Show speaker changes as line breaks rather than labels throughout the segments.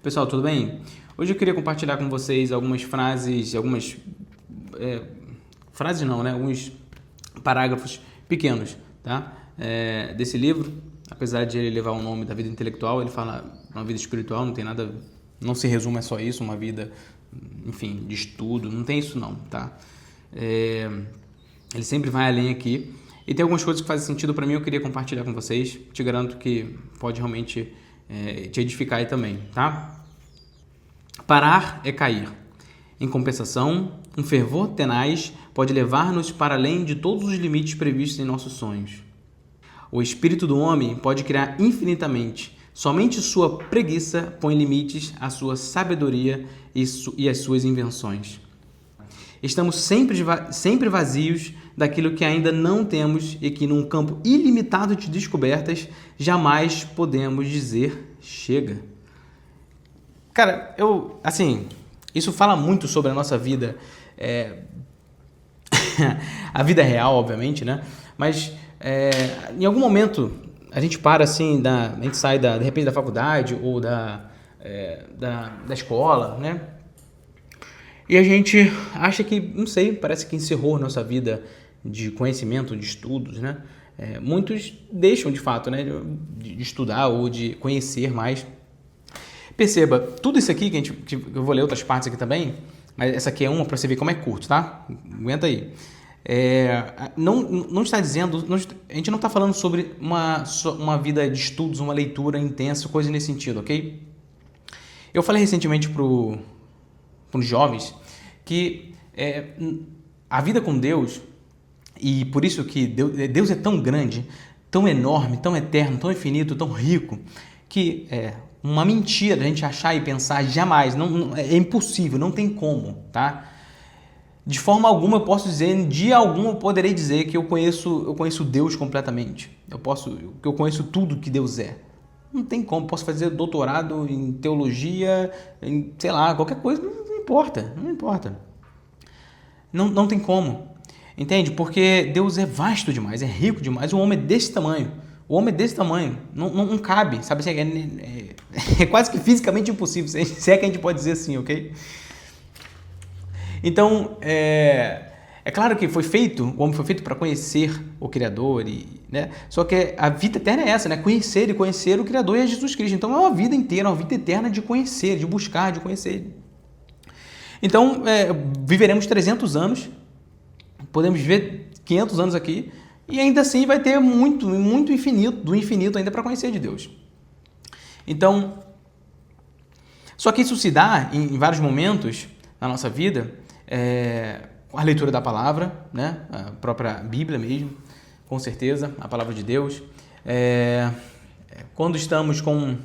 Pessoal, tudo bem? Hoje eu queria compartilhar com vocês algumas frases, frases não, né? Alguns parágrafos pequenos, tá? Desse livro, apesar de ele levar o nome da vida intelectual, ele fala uma vida espiritual, não tem nada, não se resume a só isso, uma vida, enfim, de estudo, não tem isso não, tá? Ele sempre vai além aqui e tem algumas coisas que fazem sentido para mim, eu queria compartilhar com vocês, te garanto que pode realmente te edificar aí também, tá? Parar é cair. Em compensação, um fervor tenaz pode levar-nos para além de todos os limites previstos em nossos sonhos. O espírito do homem pode criar infinitamente. Somente sua preguiça põe limites à sua sabedoria e às suas invenções. Estamos sempre vazios daquilo que ainda não temos e que, num campo ilimitado de descobertas, jamais podemos dizer chega. Cara, isso fala muito sobre a nossa vida, a vida real, obviamente, né? Mas em algum momento a gente para assim, a gente sai de repente da faculdade ou da escola, né? E a gente acha que, não sei, parece que encerrou nossa vida de conhecimento, de estudos, né? Muitos deixam de fato, né, de estudar ou de conhecer mais. Perceba, tudo isso aqui que eu vou ler outras partes aqui também, mas essa aqui é uma para você ver como é curto, tá? Aguenta aí. Não está dizendo, a gente não está falando sobre uma vida de estudos, uma leitura intensa, coisa nesse sentido, ok? Eu falei recentemente para os jovens que a vida com Deus, e por isso que Deus é tão grande, tão enorme, tão eterno, tão infinito, tão rico, que uma mentira a gente achar e pensar jamais, é impossível, não tem como, tá? De forma alguma eu posso dizer, dia algum eu poderei dizer que eu conheço Deus completamente, que eu conheço tudo que Deus é. Não tem como, posso fazer doutorado em teologia, em, sei lá, qualquer coisa, não importa. Não tem como, entende? Porque Deus é vasto demais, é rico demais, o homem é desse tamanho. Não cabe, sabe? É quase que fisicamente impossível, se é que a gente pode dizer assim, ok? Então, é claro que o homem foi feito para conhecer o Criador, né? Só que a vida eterna é essa, né? Conhecer o Criador e é Jesus Cristo. Então, é uma vida inteira, uma vida eterna de conhecer, de buscar, de conhecer. Então, viveremos 300 anos, podemos viver 500 anos aqui, e ainda assim vai ter muito do infinito ainda para conhecer de Deus. Então, só que isso se dá em vários momentos na nossa vida, a leitura da palavra, né? A própria Bíblia mesmo, com certeza, a palavra de Deus. Quando estamos com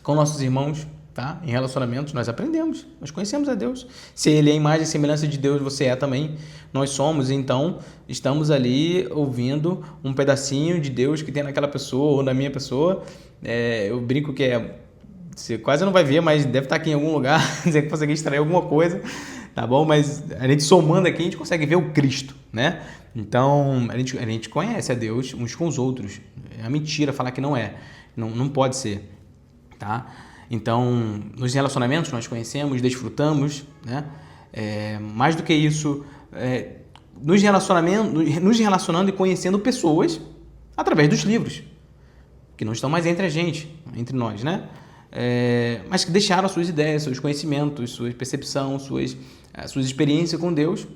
nossos irmãos, tá? Em relacionamentos, nós aprendemos, nós conhecemos a Deus. Se Ele é a imagem e semelhança de Deus, você é também, nós somos, então estamos ali ouvindo um pedacinho de Deus que tem naquela pessoa ou na minha pessoa. Eu brinco que você quase não vai ver, mas deve estar aqui em algum lugar, você consegue extrair alguma coisa, tá bom? Mas a gente somando aqui, a gente consegue ver o Cristo, né? Então, a gente conhece a Deus uns com os outros. É uma mentira falar que não é. Não pode ser, tá? Então, nos relacionamentos nós conhecemos, desfrutamos, né? Mais do que isso, nos relacionando e conhecendo pessoas através dos livros, que não estão mais entre nós, né? Mas que deixaram as suas ideias, seus conhecimentos, sua percepção, suas experiências com Deus,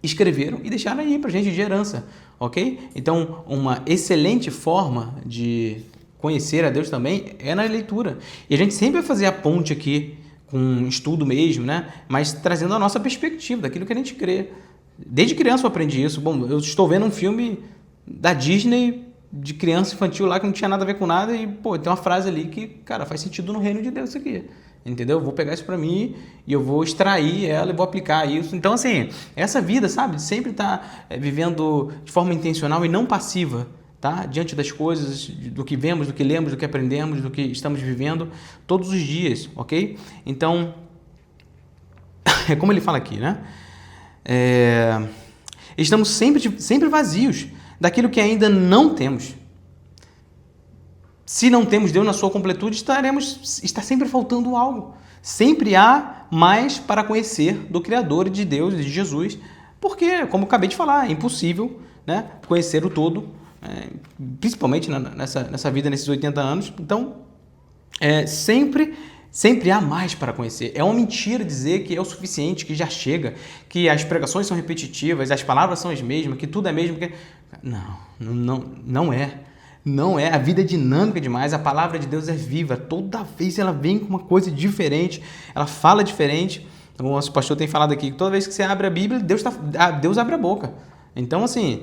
escreveram e deixaram aí pra gente de herança, ok? Então, uma excelente forma de conhecer a Deus também é na leitura. E a gente sempre vai fazer a ponte aqui com um estudo mesmo, né? Mas trazendo a nossa perspectiva, daquilo que a gente crê. Desde criança eu aprendi isso. Bom, eu estou vendo um filme da Disney de criança infantil lá que não tinha nada a ver com nada e, tem uma frase ali que, cara, faz sentido no reino de Deus isso aqui. Entendeu? Eu vou pegar isso para mim e eu vou extrair ela e vou aplicar isso. Então, assim, essa vida, sabe? Sempre tá vivendo de forma intencional e não passiva, tá? Diante das coisas, do que vemos, do que lemos, do que aprendemos, do que estamos vivendo todos os dias, ok? Então, é como ele fala aqui, né? Estamos sempre vazios daquilo que ainda não temos. Se não temos Deus na sua completude, está sempre faltando algo. Sempre há mais para conhecer do Criador, de Deus e de Jesus, porque, como eu acabei de falar, é impossível, né, conhecer o todo, principalmente nessa vida, nesses 80 anos. Então, sempre há mais para conhecer. É uma mentira dizer que é o suficiente, que já chega, que as pregações são repetitivas, as palavras são as mesmas, que tudo é mesmo. Não é. Não é. A vida é dinâmica demais. A palavra de Deus é viva. Toda vez ela vem com uma coisa diferente. Ela fala diferente. O nosso pastor tem falado aqui que toda vez que você abre a Bíblia, Deus abre a boca. Então, assim,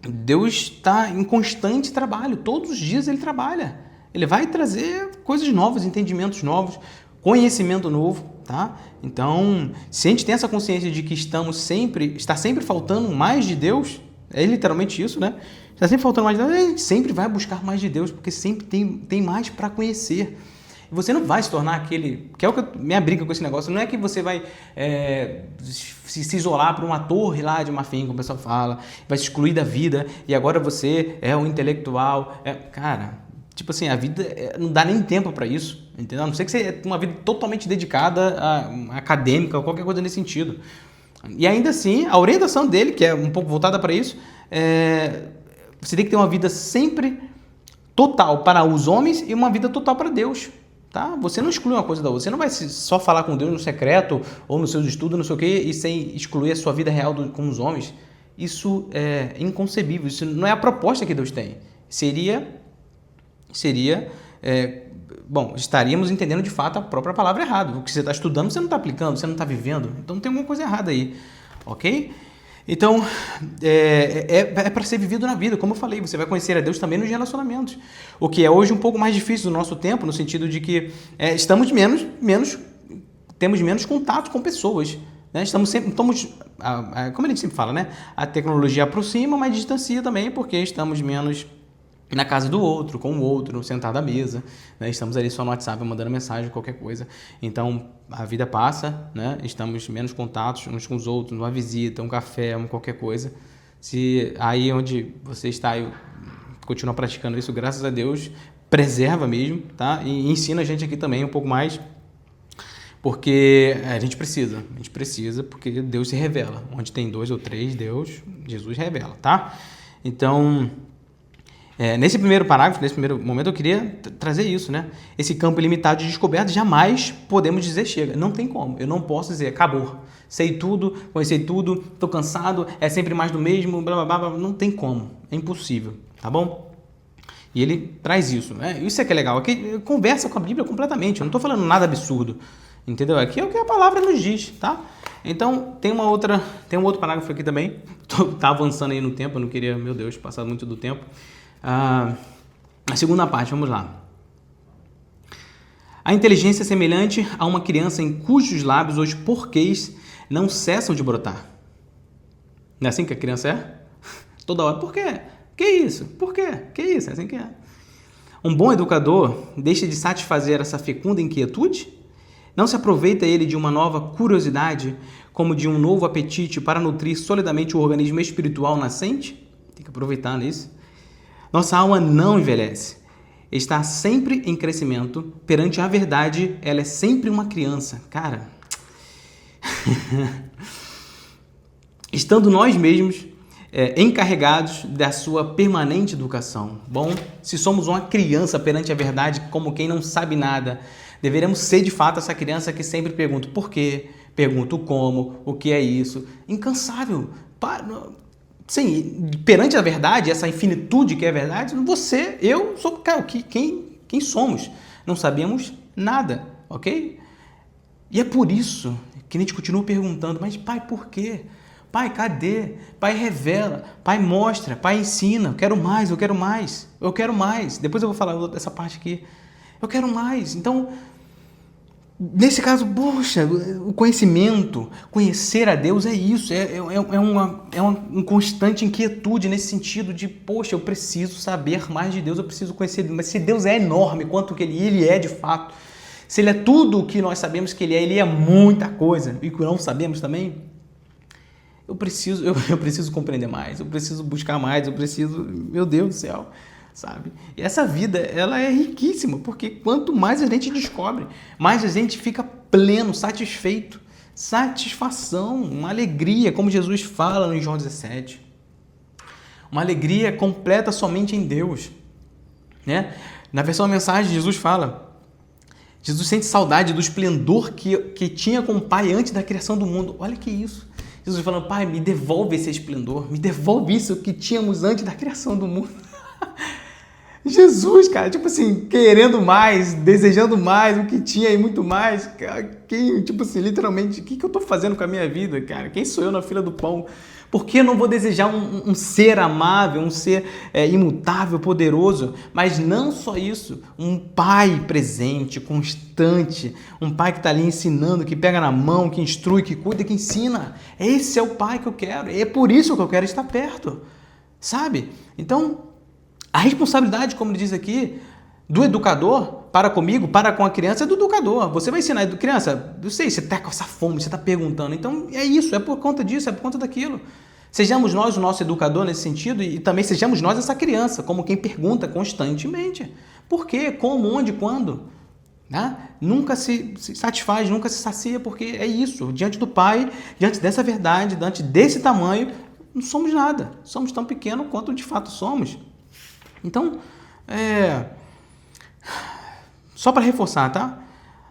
Deus está em constante trabalho. Todos os dias ele trabalha. Ele vai trazer coisas novas, entendimentos novos, conhecimento novo, tá? Então, se a gente tem essa consciência de que está sempre faltando mais de Deus, é literalmente isso, né? Está sempre faltando mais de Deus, a gente sempre vai buscar mais de Deus, porque sempre tem mais para conhecer. E você não vai se tornar aquele... Que é o que minha briga com esse negócio. Não é que você vai se isolar para uma torre lá de Marfim, como o pessoal fala, vai se excluir da vida, e agora você é um intelectual. Cara, tipo assim, a vida não dá nem tempo para isso, entendeu? A não ser que você tenha uma vida totalmente dedicada a acadêmica ou qualquer coisa nesse sentido. E ainda assim, a orientação dele, que é um pouco voltada para isso, você tem que ter uma vida sempre total para os homens e uma vida total para Deus. Tá? Você não exclui uma coisa da outra. Você não vai só falar com Deus no secreto ou nos seus estudos, não sei o quê, e sem excluir a sua vida real com os homens. Isso é inconcebível. Isso não é a proposta que Deus tem. Estaríamos entendendo de fato a própria palavra errado. O que você está estudando, você não está aplicando, você não está vivendo. Então tem alguma coisa errada aí, ok? Então, é para ser vivido na vida. Como eu falei, você vai conhecer a Deus também nos relacionamentos. O que é hoje um pouco mais difícil no nosso tempo, no sentido de que temos menos contato com pessoas. Né? Como a gente sempre fala, né? A tecnologia aproxima, mas distancia também, porque estamos menos na casa do outro, com o outro, sentado à mesa, né? Estamos ali só no WhatsApp, mandando mensagem, qualquer coisa. Então, a vida passa, né? Estamos menos contatos uns com os outros, uma visita, um café, qualquer coisa. Se aí onde você está e continua praticando isso, graças a Deus, preserva mesmo, tá? E ensina a gente aqui também um pouco mais, porque a gente precisa, porque Deus se revela. Onde tem 2 ou 3, Jesus revela, tá? Então... nesse primeiro parágrafo, nesse primeiro momento, eu queria trazer isso, né? Esse campo ilimitado de descoberta, jamais podemos dizer chega. Não tem como. Eu não posso dizer acabou. Sei tudo, conheci tudo, estou cansado, é sempre mais do mesmo, blá, blá, blá. Não tem como. É impossível, tá bom? E ele traz isso, né? Isso é que é legal. Aqui conversa com a Bíblia completamente. Eu não estou falando nada absurdo, entendeu? Aqui é o que a palavra nos diz, tá? Então, tem um outro parágrafo aqui também. Tá avançando aí no tempo, eu não queria, meu Deus, passar muito do tempo. A segunda parte, vamos lá. A inteligência é semelhante a uma criança em cujos lábios os porquês não cessam de brotar. Não é assim que a criança é? Toda hora. Por quê? Que isso? Por quê? Que isso? É assim que é. Um bom educador deixa de satisfazer essa fecunda inquietude? Não se aproveita ele de uma nova curiosidade, como de um novo apetite para nutrir solidamente o organismo espiritual nascente? Tem que aproveitar nisso. Nossa alma não envelhece. Está sempre em crescimento. Perante a verdade, ela é sempre uma criança. Cara, estando nós mesmos encarregados da sua permanente educação. Bom, se somos uma criança perante a verdade, como quem não sabe nada, deveremos ser de fato essa criança que sempre pergunta por quê, pergunta o como, o que é isso. Incansável. Sim, perante a verdade, essa infinitude que é a verdade, eu sou, cara, quem somos? Não sabemos nada, ok? E é por isso que a gente continua perguntando, mas pai, por quê? Pai, cadê? Pai, revela. Pai, mostra. Pai, ensina. Eu quero mais, eu quero mais. Eu quero mais. Depois eu vou falar dessa parte aqui. Eu quero mais. Então, nesse caso, poxa, o conhecimento, conhecer a Deus é isso, uma constante inquietude nesse sentido de, poxa, eu preciso saber mais de Deus, eu preciso conhecer Deus. Mas se Deus é enorme, quanto que ele é de fato, se ele é tudo o que nós sabemos que ele é muita coisa, e que não sabemos também, eu preciso compreender mais, eu preciso buscar mais, meu Deus do céu. sabe? E essa vida, ela é riquíssima, porque quanto mais a gente descobre, mais a gente fica pleno, satisfeito, satisfação, uma alegria, como Jesus fala em João 17. Uma alegria completa somente em Deus, né? Na versão da mensagem, Jesus fala, Jesus sente saudade do esplendor que tinha com o Pai antes da criação do mundo. Olha que isso. Jesus falando, Pai, me devolve esse esplendor, me devolve isso que tínhamos antes da criação do mundo. Jesus, cara, tipo assim, querendo mais, desejando mais, o que tinha e muito mais. Quem, tipo assim, literalmente, o que eu tô fazendo com a minha vida, cara? Quem sou eu na fila do pão? Por que eu não vou desejar um ser amável, um ser imutável, poderoso? Mas não só isso, um pai presente, constante, um pai que está ali ensinando, que pega na mão, que instrui, que cuida, que ensina. Esse é o pai que eu quero, é por isso que eu quero estar perto, sabe? Então, a responsabilidade, como ele diz aqui, do educador para comigo, para com a criança, é do educador. Você vai ensinar a criança, eu sei, você está com essa fome, você está perguntando. Então, é isso, é por conta disso, é por conta daquilo. Sejamos nós o nosso educador nesse sentido e também sejamos nós essa criança, como quem pergunta constantemente. Por quê? Como? Onde? Quando? Né? Nunca se satisfaz, nunca se sacia, porque é isso. Diante do Pai, diante dessa verdade, diante desse tamanho, não somos nada. Somos tão pequenos quanto de fato somos. Então, só para reforçar, tá?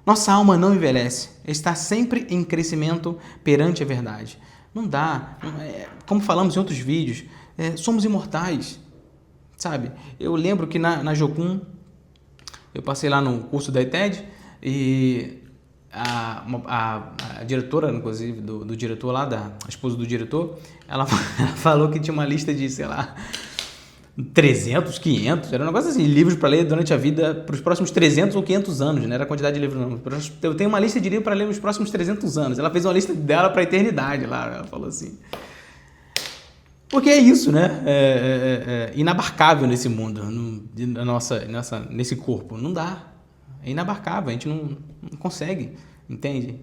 Nossa alma não envelhece, está sempre em crescimento perante a verdade. Não dá, como falamos em outros vídeos, somos imortais, sabe? Eu lembro que na Jocum, eu passei lá no curso da ETED e a diretora, inclusive, do diretor lá, a esposa do diretor, ela falou que tinha uma lista de, sei lá, 300, 500, era um negócio assim, livros para ler durante a vida, para os próximos 300 ou 500 anos, não era a quantidade de livros não. Eu tenho uma lista de livros para ler nos próximos 300 anos. Ela fez uma lista dela para a eternidade lá, ela falou assim. Porque é isso, né? É inabarcável nesse mundo, nesse corpo. Não dá. É inabarcável, a gente não consegue, entende?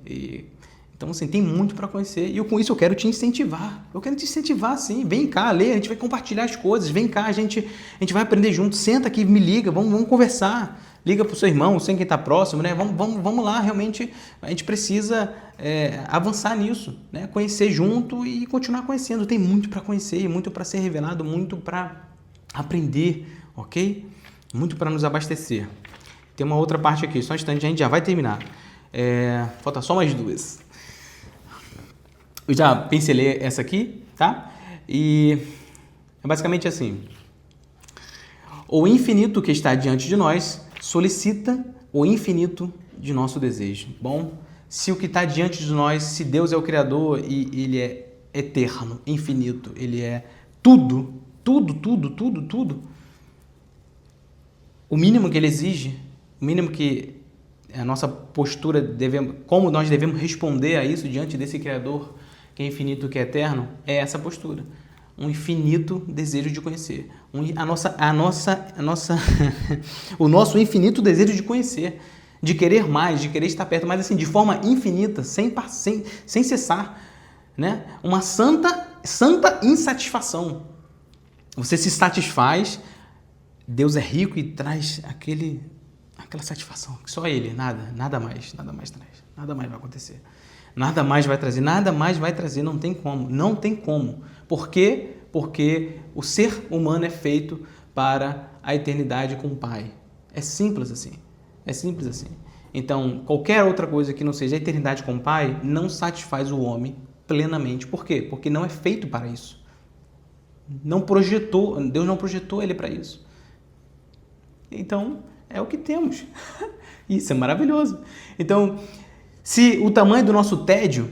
Então, assim, tem muito para conhecer e com isso eu quero te incentivar. Eu quero te incentivar, sim. Vem cá, lê, a gente vai compartilhar as coisas. Vem cá, a gente vai aprender junto. Senta aqui, me liga, vamos conversar. Liga para o seu irmão, sem quem está próximo, né? Vamos lá, realmente a gente precisa avançar nisso, né? Conhecer junto e continuar conhecendo. Tem muito para conhecer, muito para ser revelado, muito para aprender, ok? Muito para nos abastecer. Tem uma outra parte aqui, só um instante, a gente já vai terminar. Falta só mais duas. Eu já pincelei essa aqui, tá? E é basicamente assim. O infinito que está diante de nós solicita o infinito de nosso desejo. Bom, se o que está diante de nós, se Deus é o Criador e Ele é eterno, infinito, Ele é tudo, o mínimo que Ele exige, o mínimo que a nossa postura, como nós devemos responder a isso diante desse Criador, que é infinito, que é eterno, é essa postura. Um infinito desejo de conhecer. O nosso infinito desejo de conhecer, de querer mais, de querer estar perto, mas assim, de forma infinita, sem cessar. Né? Uma santa insatisfação. Você se satisfaz, Deus é rico e traz aquela satisfação, que só Ele, nada mais traz, nada mais vai acontecer. Nada mais vai trazer, não tem como. Por quê? Porque o ser humano é feito para a eternidade com o Pai. É simples assim. Então, qualquer outra coisa que não seja a eternidade com o Pai não satisfaz o homem plenamente. Por quê? Porque não é feito para isso. Deus não projetou ele para isso. Então, é o que temos. Isso é maravilhoso. Então, se o tamanho do nosso tédio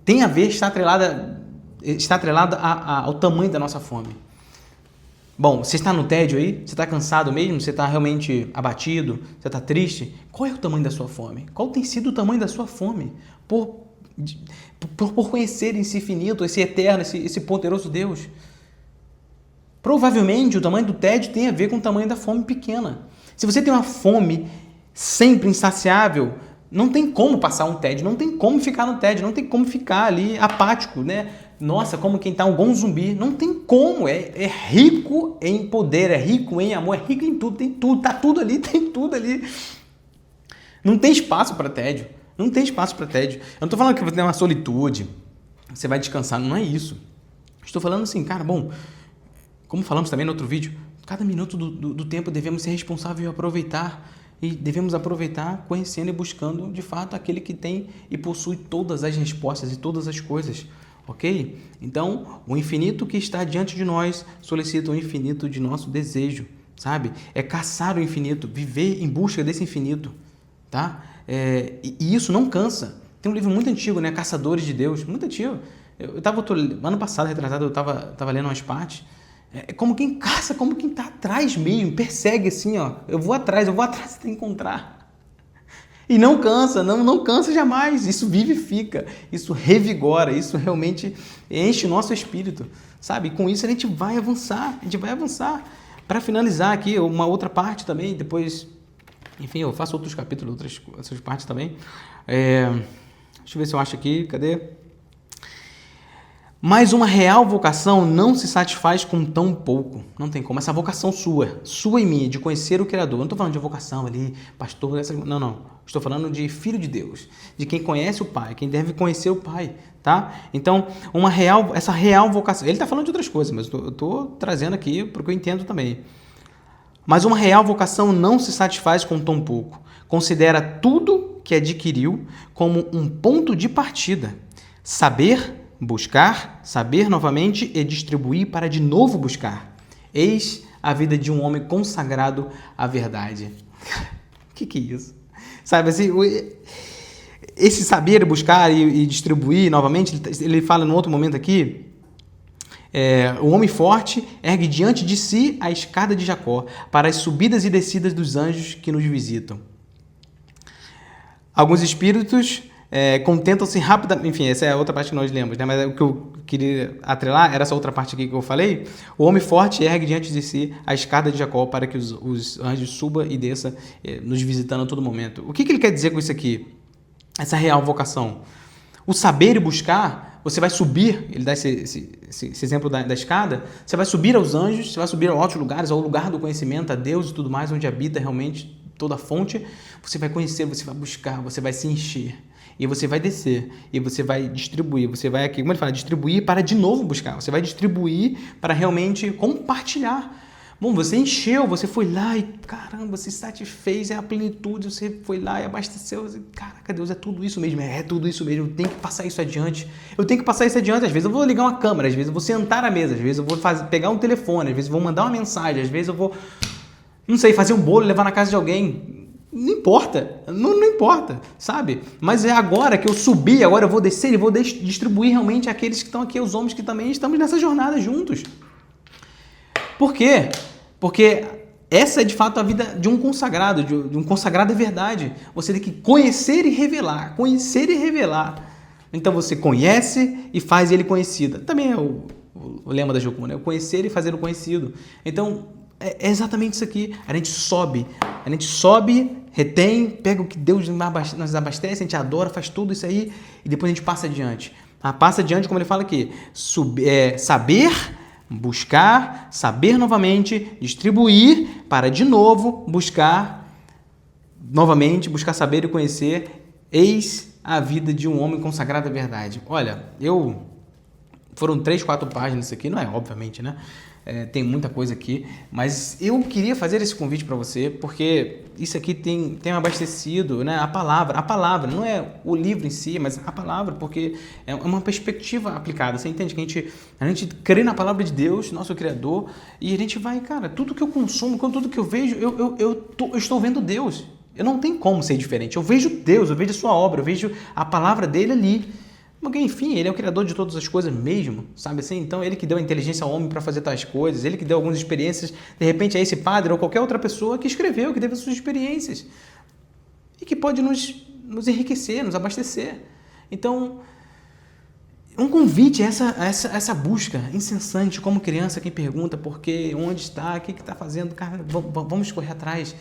tem a ver, está atrelado ao tamanho da nossa fome. Bom, você está no tédio aí? Você está cansado mesmo? Você está realmente abatido? Você está triste? Qual é o tamanho da sua fome? Qual tem sido o tamanho da sua fome? Por conhecer esse infinito, esse eterno, esse poderoso Deus. Provavelmente o tamanho do tédio tem a ver com o tamanho da fome pequena. Se você tem uma fome sempre insaciável, não tem como passar um tédio, não tem como ficar no tédio, não tem como ficar ali apático, né? nossa, como quem tá igual um zumbi. Não tem como, é rico em poder, é rico em amor, é rico em tudo, tem tudo, tá tudo ali, tem tudo ali. Não tem espaço para tédio, não tem espaço para tédio. Eu não tô falando que você tem uma solitude, você vai descansar, não é isso. Estou falando assim, cara, bom, como falamos também no outro vídeo, cada minuto do tempo devemos ser responsáveis e aproveitar. E devemos aproveitar conhecendo e buscando, de fato, aquele que tem e possui todas as respostas e todas as coisas, ok? Então, o infinito que está diante de nós solicita o infinito de nosso desejo, sabe? É caçar o infinito, viver em busca desse infinito, tá? E isso não cansa. Tem um livro muito antigo, né? Caçadores de Deus, muito antigo. Ano passado, retrasado, eu tava lendo umas partes. É como quem caça, como quem tá atrás mesmo, persegue assim, ó. Eu vou atrás até encontrar. E não cansa, não cansa jamais. Isso vivifica, isso revigora, isso realmente enche o nosso espírito, sabe? E com isso a gente vai avançar, Para finalizar aqui, uma outra parte também, depois, enfim, eu faço outros capítulos, outras partes também. Deixa eu ver se eu acho aqui, cadê? Mas uma real vocação não se satisfaz com tão pouco. Não tem como. Essa vocação sua e minha, de conhecer o Criador. Eu não estou falando de vocação ali, pastor, não. Estou falando de filho de Deus, de quem conhece o Pai, quem deve conhecer o Pai, tá? Então, essa real vocação. Ele está falando de outras coisas, mas eu estou trazendo aqui porque eu entendo também. Mas uma real vocação não se satisfaz com tão pouco. Considera tudo que adquiriu como um ponto de partida. Buscar, saber novamente e distribuir para de novo buscar. Eis a vida de um homem consagrado à verdade. O que é isso? Sabe assim, esse saber, buscar e distribuir novamente, ele fala num outro momento aqui, o homem forte ergue diante de si a escada de Jacó para as subidas e descidas dos anjos que nos visitam. Alguns espíritos contentam-se rapidamente, enfim, essa é a outra parte que nós lemos, né? Mas o que eu queria atrelar era essa outra parte aqui que eu falei. O homem forte ergue diante de si a escada de Jacó para que os anjos subam e desçam, nos visitando a todo momento. O que ele quer dizer com isso aqui? Essa real vocação. O saber e buscar, você vai subir, ele dá esse exemplo da escada, você vai subir aos anjos, você vai subir a outros lugares, ao lugar do conhecimento, a Deus e tudo mais, onde habita realmente toda a fonte. Você vai conhecer, você vai buscar, você vai se encher. E você vai descer, e você vai distribuir, você vai aqui, como ele fala, distribuir para de novo buscar, você vai distribuir para realmente compartilhar. Bom, você encheu, você foi lá e caramba, se satisfez, é a plenitude, você foi lá e abasteceu, você, caraca, Deus, é tudo isso mesmo, é tudo isso mesmo, eu tenho que passar isso adiante, às vezes eu vou ligar uma câmera, às vezes eu vou sentar à mesa, às vezes eu vou pegar um telefone, às vezes eu vou mandar uma mensagem, às vezes eu vou, não sei, fazer um bolo, levar na casa de alguém. Não importa, não importa, sabe? Mas é agora que eu subi, agora eu vou descer e vou distribuir realmente àqueles que estão aqui, os homens que também estamos nessa jornada juntos. Por quê? Porque essa é de fato a vida de um consagrado, de um consagrado é verdade. Você tem que conhecer e revelar, Então você conhece e faz ele conhecido. Também é o lema da Jocum, né? O conhecer e fazer o conhecido. Então, é exatamente isso aqui. A gente sobe, retém, pega o que Deus nos abastece, a gente adora, faz tudo isso aí e depois a gente passa adiante. Passa adiante, como ele fala aqui, saber, buscar, saber novamente, distribuir para de novo buscar novamente, buscar saber e conhecer. Eis a vida de um homem consagrado à verdade. Olha, foram 3, 4 páginas isso aqui, não é obviamente, né? Tem muita coisa aqui, mas eu queria fazer esse convite para você, porque isso aqui tem abastecido, né? A palavra, não é o livro em si, mas a palavra, porque é uma perspectiva aplicada. Você entende que a gente crê na palavra de Deus, nosso Criador, e a gente vai, cara, tudo que eu consumo, tudo que eu vejo, eu estou vendo Deus. Eu não tenho como ser diferente. Eu vejo Deus, eu vejo a sua obra, eu vejo a palavra dele ali. Porque, enfim, ele é o criador de todas as coisas mesmo, sabe assim? Então, ele que deu a inteligência ao homem para fazer tais coisas, ele que deu algumas experiências, de repente é esse padre ou qualquer outra pessoa que escreveu, que teve as suas experiências e que pode nos enriquecer, nos abastecer. Então, um convite a essa busca incessante, como criança que pergunta por quê, onde está, o que está fazendo, cara, vamos correr atrás,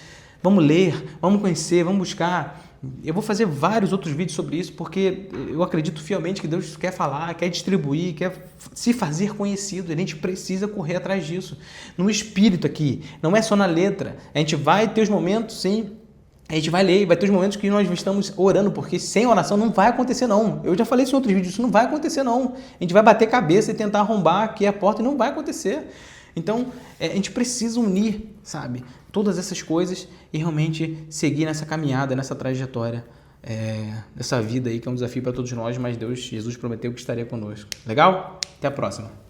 vamos ler, vamos conhecer, vamos buscar. Eu vou fazer vários outros vídeos sobre isso, porque eu acredito fielmente que Deus quer falar, quer distribuir, quer se fazer conhecido. A gente precisa correr atrás disso. No espírito aqui, não é só na letra. A gente vai ter os momentos, sim, a gente vai ler, vai ter os momentos que nós estamos orando, porque sem oração não vai acontecer não. Eu já falei isso em outros vídeos, isso não vai acontecer não. A gente vai bater cabeça e tentar arrombar aqui a porta e não vai acontecer. Então, a gente precisa unir, sabe, todas essas coisas e realmente seguir nessa caminhada, nessa trajetória, dessa vida aí, que é um desafio para todos nós, mas Jesus prometeu que estaria conosco. Legal? Até a próxima.